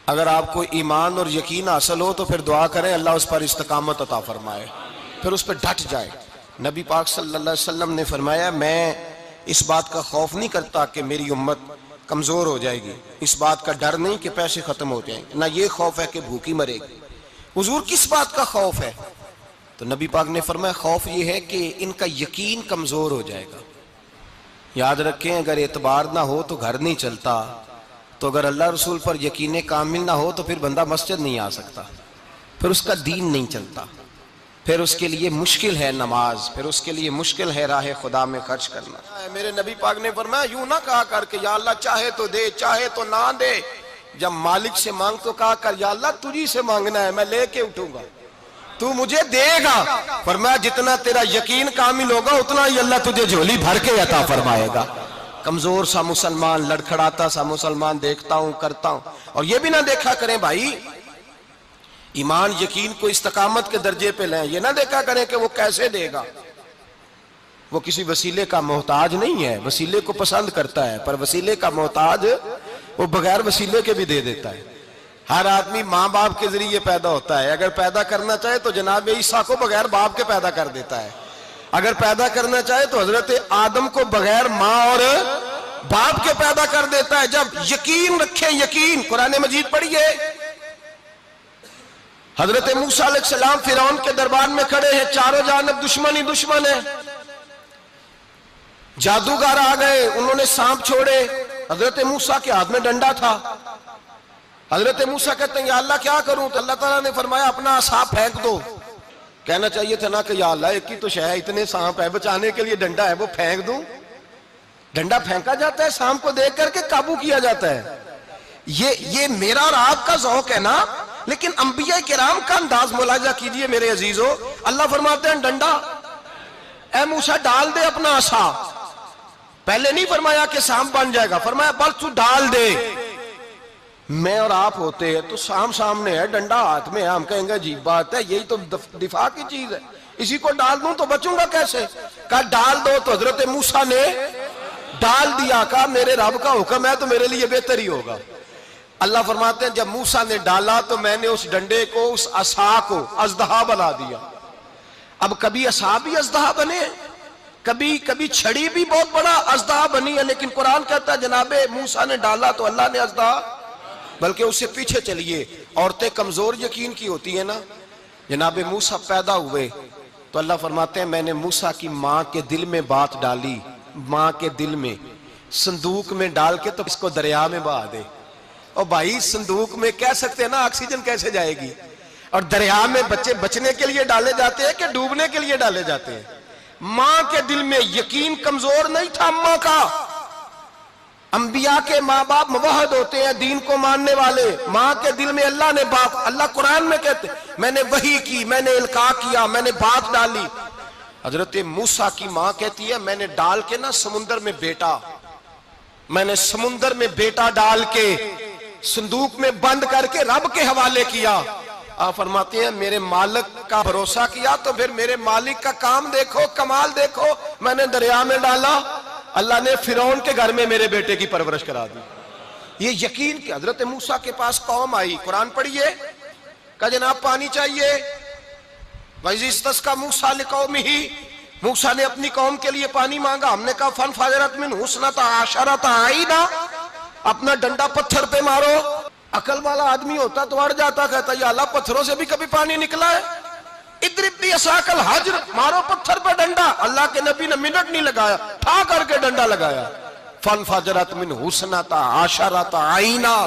اگر آپ کو ایمان اور یقین حاصل ہو تو پھر دعا کریں اللہ اس پر استقامت عطا فرمائے، پھر اس پہ ڈٹ جائے۔ نبی پاک صلی اللہ علیہ وسلم نے فرمایا میں اس بات کا خوف نہیں کرتا کہ میری امت کمزور ہو جائے گی، اس بات کا ڈر نہیں کہ پیسے ختم ہو جائیں، نہ یہ خوف ہے کہ بھوکی مرے گی۔ حضور کس بات کا خوف ہے؟ تو نبی پاک نے فرمایا خوف یہ ہے کہ ان کا یقین کمزور ہو جائے گا۔ یاد رکھیں اگر اعتبار نہ ہو تو گھر نہیں چلتا، تو اگر اللہ رسول پر یقین کامل نہ ہو تو پھر بندہ مسجد نہیں آ سکتا، پھر اس کا دین نہیں چلتا، پھر اس کے لیے مشکل ہے نماز، پھر اس کے لیے مشکل ہے راہ خدا میں خرچ کرنا۔ میرے نبی پاک نے فرمایا یوں نہ کہا کر کہ یا اللہ چاہے تو دے چاہے تو نہ دے، جب مالک سے مانگ تو کہا کر یا اللہ تجھی سے مانگنا ہے، میں لے کے اٹھوں گا، تو مجھے دے گا۔ فرمایا جتنا تیرا یقین کامل ہوگا اتنا ہی اللہ تجھے جھولی بھر کے عطا فرمائے گا۔ کمزور سا مسلمان، لڑکھڑاتا سا مسلمان دیکھتا ہوں کرتا ہوں، اور یہ بھی نہ دیکھا کریں بھائی ایمان یقین کو استقامت کے درجے پہ لیں، یہ نہ دیکھا کریں کہ وہ کیسے دے گا، وہ کسی وسیلے کا محتاج نہیں ہے، وسیلے کو پسند کرتا ہے، پر وسیلے کا محتاج وہ بغیر وسیلے کے بھی دے دیتا ہے۔ ہر آدمی ماں باپ کے ذریعے پیدا ہوتا ہے، اگر پیدا کرنا چاہے تو جناب عیسیٰ کو بغیر باپ کے پیدا کر دیتا ہے، اگر پیدا کرنا چاہے تو حضرت آدم کو بغیر ماں اور باپ کے پیدا کر دیتا ہے۔ جب یقین رکھیں، یقین، قرآن مجید پڑھیے، حضرت موسیٰ علیہ السلام فرعون کے دربار میں کھڑے ہیں، چاروں جانب دشمن ہی دشمن ہے، جادوگر آ گئے، انہوں نے سانپ چھوڑے، حضرت موسیٰ کے ہاتھ میں ڈنڈا تھا۔ حضرت موسیٰ کہتے ہیں یا اللہ کیا کروں؟ تو اللہ تعالیٰ نے فرمایا اپنا عصا پھینک دو۔ کہنا چاہیے تھا نا کہ یا اللہ ایک ہی تو شے ہے، اتنے سانپ ہے، بچانے کے لیے ڈنڈا ہے وہ پھینک دوں؟ ڈنڈا پھینکا جاتا ہے، سانپ کو دیکھ کر کے قابو کیا جاتا ہے۔ یہ میرا اور آپ کا ذوق ہے نا، لیکن انبیاء کرام کا انداز ملاحظہ کیجئے میرے عزیزو۔ اللہ فرماتے ہیں ڈنڈا، اے موسیٰ ڈال دے اپنا عصا۔ پہلے نہیں فرمایا کہ سانپ بن جائے گا، فرمایا بس تو ڈال دے۔ میں اور آپ ہوتے ہیں تو سام سامنے ہے، ڈنڈا ہاتھ میں ہے، ہم کہیں گے عجیب بات ہے، یہی تو دفاع کی چیز ہے، اسی کو ڈال دوں تو بچوں گا کیسے؟ کہا ڈال دو، تو حضرت موسیٰ نے ڈال دیا، کہا میرے رب کا حکم ہے تو میرے لیے بہتر ہی ہوگا۔ اللہ فرماتے ہیں جب موسیٰ نے ڈالا تو میں نے اس ڈنڈے کو، اس عصا کو اژدہا بنا دیا۔ اب کبھی عصا بھی اژدہا بنے، کبھی چھڑی بھی بہت بڑا اژدہا بنی ہے، لیکن قرآن کہتا ہے جناب موسیٰ نے ڈالا تو اللہ نے اژدہا، بلکہ اس سے پیچھے چلیے، عورتیں کمزور یقین کی ہوتی ہیں نا، جناب موسیٰ پیدا ہوئے تو اللہ فرماتے ہیں میں نے موسیٰ کی ماں کے دل میں بات ڈالی، ماں کے دل میں، صندوق میں ڈال کے تو اس کو دریا میں بہا دے۔ اور بھائی صندوق میں کہہ سکتے ہیں نا آکسیجن کیسے جائے گی، اور دریا میں بچے بچنے کے لیے ڈالے جاتے ہیں کہ ڈوبنے کے لیے ڈالے جاتے ہیں؟ ماں کے دل میں یقین کمزور نہیں تھا اماں کا۔ انبیاء کے ماں باپ موحد ہوتے ہیں، دین کو ماننے والے، ماں کے دل میں اللہ نے باپ، اللہ قرآن میں کہتے میں نے وحی کی، میں نے القاء کیا، میں نے بات ڈالی۔ حضرت موسیٰ کی ماں کہتی ہے میں نے ڈال کے نا سمندر میں بیٹا، میں نے سمندر میں بیٹا ڈال کے صندوق میں بند کر کے رب کے حوالے کیا۔ آپ فرماتے ہیں میرے مالک کا بھروسہ کیا تو پھر میرے مالک کا کام دیکھو، کمال دیکھو، میں نے دریا میں ڈالا، اللہ نے فرعون کے گھر میں میرے بیٹے کی پرورش کرا دی۔ یہ یقین کہ حضرت موسیٰ کے پاس قوم آئی، قرآن پڑھیے، کہا جناب پانی چاہیے، وَإِذِ اسْتَسْقَىٰ مُوسَىٰ لِقَوْمِهِ، موسیٰ نے اپنی قوم کے لیے پانی مانگا، ہم نے کہا فَانْفَجَرَتْ مِنْهُ اثْنَتَا عَشَرَةَ عَيْنًا، اپنا ڈنڈا پتھر پہ مارو۔ عقل والا آدمی ہوتا تو اڑ جاتا، کہتا یا اللہ پتھروں سے بھی کبھی پانی نکلا ہے؟ اضرب بعصاک الحجر، مارو پتھر پہ ڈنڈا۔ اللہ کے نبی نے منٹ نہیں لگایا، ٹھا کر کے ڈنڈا لگایا۔ فَانْفَجَرَتْ مِنْهُ اثْنَتَا عَشَرَةَ عَيْنًا،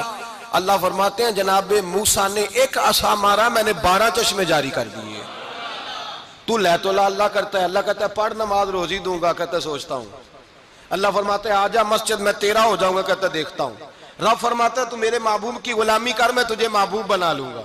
اللہ فرماتے ہیں جناب موسیٰ نے ایک عصا مارا، میں نے 12 چشمے جاری کر دیے۔ تو لے تو لا اللہ کرتا ہے، اللہ کہتا ہے پڑھ نماز روزی دوں گا، کہتا ہے سوچتا ہوں۔ اللہ فرماتا ہے آجا مسجد میں تیرا ہو جاؤں گا، کہتا ہے دیکھتا ہوں۔ رب فرماتا ہے تو میرے محبوب کی غلامی کر، میں تجھے محبوب بنا لوں گا۔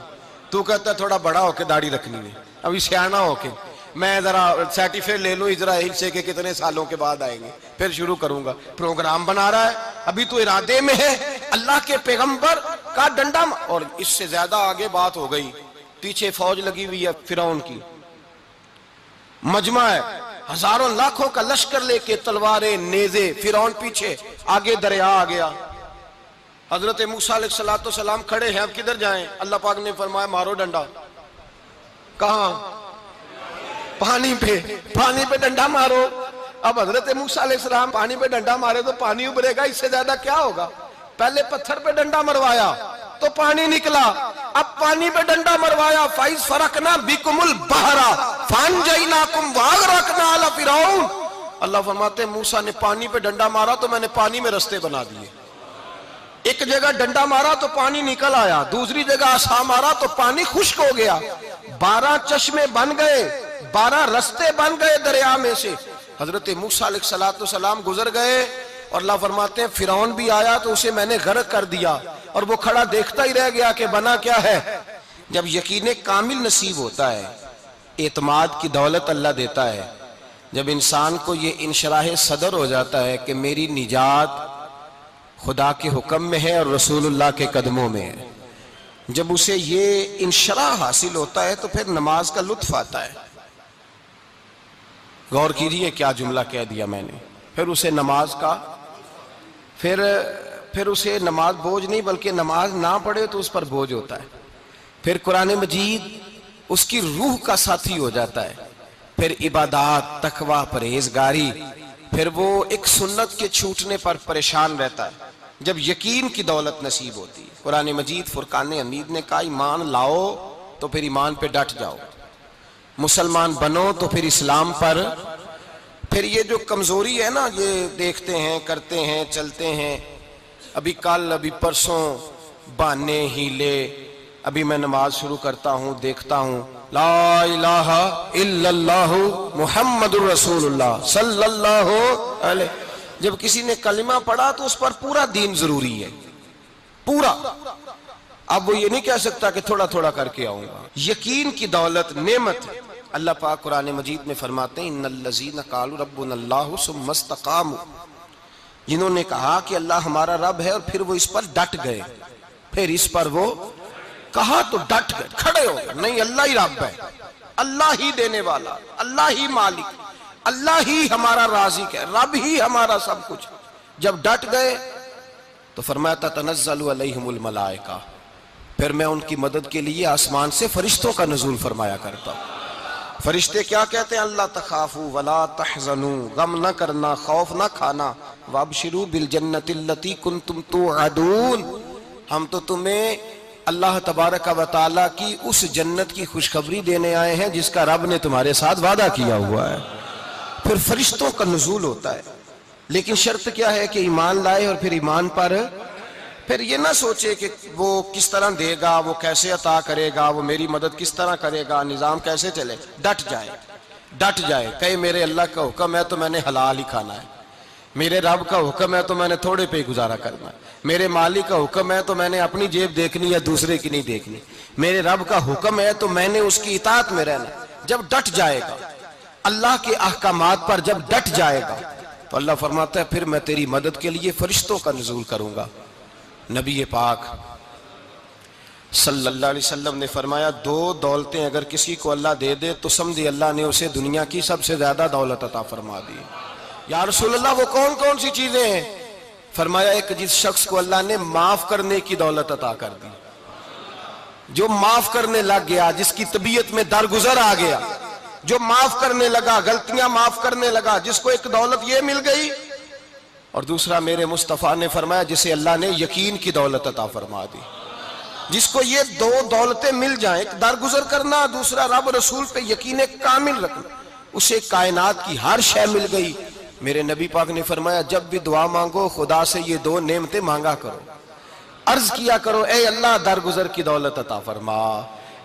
تو کہتا ہے تھوڑا بڑا ہو کے داڑھی رکھنی ہے، ابھی سیانا ہو کے میں ذرا سرٹیفکیٹ لے لوں اسرائیل سے کہ کتنے سالوں کے بعد آئیں گے، پھر شروع کروں گا۔ پروگرام بنا رہا ہے، ابھی تو ارادے میں ہے۔ اللہ کے پیغمبر کا ڈنڈا، اور اس سے زیادہ آگے بات ہو گئی، پیچھے فوج لگی ہوئی ہے فرعون کی، مجمع ہے، ہزاروں لاکھوں کا لشکر لے کے، تلواریں نیزے، فرعون پیچھے، آگے دریا آ گیا۔ حضرت موسیٰ علیہ السلام کھڑے ہیں، اب کدھر جائیں؟ اللہ پاک نے فرمایا مارو ڈنڈا۔ کہاں؟ پانی پہ ڈنڈا مارو۔ اب حضرت موسیٰ علیہ السلام پانی پہ ڈنڈا مارے تو پانی ابھرے گا، اس سے زیادہ کیا ہوگا؟ پہلے پتھر پہ ڈنڈا مروایا تو پانی نکلا، اب پانی پہ ڈنڈا مروایا، فَإِذْ فَرَقْنَا بِكُمُ الْبَحْرَ فَأَنْجَيْنَاكُمْ وَأَغْرَقْنَا آلَ فِرْعَوْنَ۔ اللہ فرماتے ہیں موسیٰ نے پانی پہ ڈنڈا مارا تو میں نے پانی میں رستے بنا دیے۔ ایک جگہ ڈنڈا مارا تو پانی نکل آیا، دوسری جگہ عصا مارا تو پانی خشک ہو گیا، 12 چشمے بن گئے، 12 رستے بن گئے دریا میں سے۔ حضرت موسیٰ علیہ السلام گزر گئے اور اللہ فرماتے ہیں فرعون بھی آیا تو اسے میں نے غرق کر دیا، اور وہ کھڑا دیکھتا ہی رہ گیا کہ بنا کیا ہے۔ جب یقین کامل نصیب ہوتا ہے، اعتماد کی دولت اللہ دیتا ہے، جب انسان کو یہ انشراح صدر ہو جاتا ہے کہ میری نجات خدا کے حکم میں ہے اور رسول اللہ کے قدموں میں ہے، جب اسے یہ انشراح حاصل ہوتا ہے تو پھر نماز کا لطف آتا ہے۔ غور کیجئے کیا جملہ کہہ دیا میں نے، پھر اسے نماز کا پھر اسے نماز بوجھ نہیں بلکہ نماز نہ پڑھے تو اس پر بوجھ ہوتا ہے، پھر قرآن مجید اس کی روح کا ساتھی ہو جاتا ہے، پھر عبادات، تقوی، پرہیزگاری، پھر وہ ایک سنت کے چھوٹنے پر پریشان رہتا ہے جب یقین کی دولت نصیب ہوتی ہے۔ قرآن مجید فرقان حمید نے کہا ایمان لاؤ تو پھر ایمان پہ ڈٹ جاؤ، مسلمان بنو تو پھر اسلام پر۔ پھر یہ جو کمزوری ہے نا، یہ دیکھتے ہیں، کرتے ہیں، چلتے ہیں، ابھی کل ابھی پرسوں بہانے ہیلے، ابھی میں نماز شروع کرتا ہوں دیکھتا ہوں لا الہ الا اللہ محمد الرسول اللہ صلی اللہ علیہ، جب کسی نے کلمہ پڑھا تو اس پر پورا دین ضروری ہے، پورا۔ اب وہ یہ نہیں کہہ سکتا کہ تھوڑا تھوڑا کر کے آؤں گا۔ یقین کی دولت نعمت ہے۔ اللہ پاک قرآن مجید میں فرماتے ہیں ان الذین قالوا ربنا اللہ ثم استقاموا، جنہوں نے کہا کہ اللہ ہمارا رب ہے اور پھر وہ اس پر ڈٹ گئے، پھر اس پر وہ کہا تو ڈٹ گئے، کھڑے ہو گئے، نہیں اللہ ہی رب ہے، اللہ ہی دینے والا، اللہ ہی مالک، اللہ ہی ہمارا رازق ہے، رب ہی ہمارا سب کچھ۔ جب ڈٹ گئے تو فرمایا تتنزل علیہم الملائکہ، پھر میں ان کی مدد کے لیے آسمان سے فرشتوں کا نزول فرمایا کرتا ہوں۔ فرشتے کیا کہتے ہیں؟ اللہ تخافوا ولا تحزنوا، غم نہ کرنا، خوف نہ کھانا، وابشروا بالجنۃ التی کنتم توعدون، ہم تو تمہیں اللہ تبارک و تعالیٰ کی اس جنت کی خوشخبری دینے آئے ہیں جس کا رب نے تمہارے ساتھ وعدہ کیا ہوا ہے۔ پھر فرشتوں کا نزول ہوتا ہے، لیکن شرط کیا ہے کہ ایمان لائے، اور پھر ایمان پر پھر یہ نہ سوچے کہ وہ کس طرح دے گا، وہ کیسے عطا کرے گا، وہ میری مدد کس طرح کرے گا، نظام کیسے چلے، ڈٹ جائے، کہے میرے اللہ کا حکم ہے تو میں نے حلال ہی کھانا ہے، میرے رب کا حکم ہے تو میں نے تھوڑے پہ ہی گزارا کرنا ہے، میرے مالک کا حکم ہے تو میں نے اپنی جیب دیکھنی یا دوسرے کی نہیں دیکھنی، میرے رب کا حکم ہے تو میں نے اس کی اطاعت میں رہنا۔ جب ڈٹ جائے گا اللہ کے احکامات پر، جب ڈٹ جائے گا تو اللہ فرماتا ہے پھر میں تیری مدد کے لیے فرشتوں کا نزول کروں گا۔ نبی پاک صلی اللہ علیہ وسلم نے فرمایا 2 دولتیں اگر کسی کو اللہ دے دے تو سمجھے اللہ نے اسے دنیا کی سب سے زیادہ دولت عطا فرما دی۔ یا رسول اللہ وہ کون کون سی چیزیں ہیں؟ فرمایا ایک جس شخص کو اللہ نے معاف کرنے کی دولت عطا کر دی، جو معاف کرنے لگ گیا، جس کی طبیعت میں درگزر آ گیا، جو معاف کرنے لگا، غلطیاں معاف کرنے لگا، جس کو ایک دولت یہ مل گئی۔ اور دوسرا میرے مصطفیٰ نے فرمایا جسے اللہ نے یقین کی دولت عطا فرما دی، جس کو یہ 2 دولتیں مل جائیں، ایک درگزر کرنا، دوسرا رب رسول پہ یقین کامل رکھنا، اسے کائنات کی ہر شے مل گئی۔ میرے نبی پاک نے فرمایا جب بھی دعا مانگو خدا سے یہ 2 نعمتیں مانگا کرو، عرض کیا کرو اے اللہ درگزر کی دولت عطا فرما،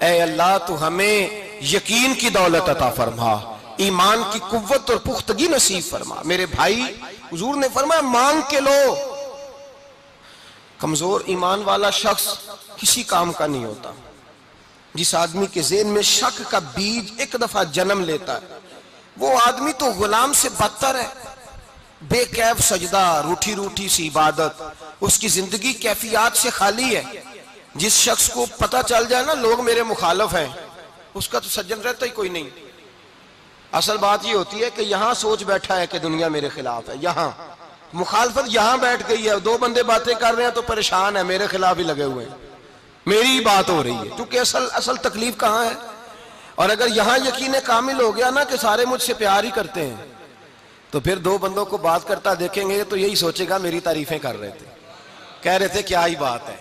اے اللہ تو ہمیں یقین کی دولت عطا فرما، ایمان کی قوت اور پختگی نصیب فرما۔ میرے بھائی حضور نے فرمایا مانگ کے لو۔ کمزور ایمان والا شخص کسی کام کا نہیں ہوتا۔ جس آدمی کے ذہن میں شک کا بیج ایک دفعہ جنم لیتا ہے وہ آدمی تو غلام سے بدتر ہے، بے کیف سجدہ، روٹھی روٹھی سی عبادت، اس کی زندگی کیفیات سے خالی ہے۔ جس شخص کو پتہ چل جائے نا لوگ میرے مخالف ہیں، اس کا تو سجن رہتا ہی کوئی نہیں۔ اصل بات یہ ہوتی ہے کہ یہاں سوچ بیٹھا ہے کہ دنیا میرے خلاف ہے، مخالفت یہاں بیٹھ گئی ہے، دو بندے باتیں کر رہے ہیں تو پریشان ہے، میرے خلاف ہی لگے ہوئے ہیں، میری ہی بات ہو رہی ہے، کیونکہ اصل تکلیف کہاں ہے؟ اور اگر یہاں یقین کامل ہو گیا نا کہ سارے مجھ سے پیار ہی کرتے ہیں، تو پھر دو بندوں کو بات کرتا دیکھیں گے تو یہی سوچے گا میری تعریفیں کر رہے تھے، کہہ رہے تھے کیا ہی بات ہے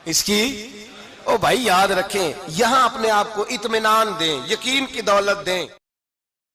اس کی۔ او بھائی یاد رکھیں، یہاں اپنے آپ کو اطمینان دیں، یقین کی دولت دیں۔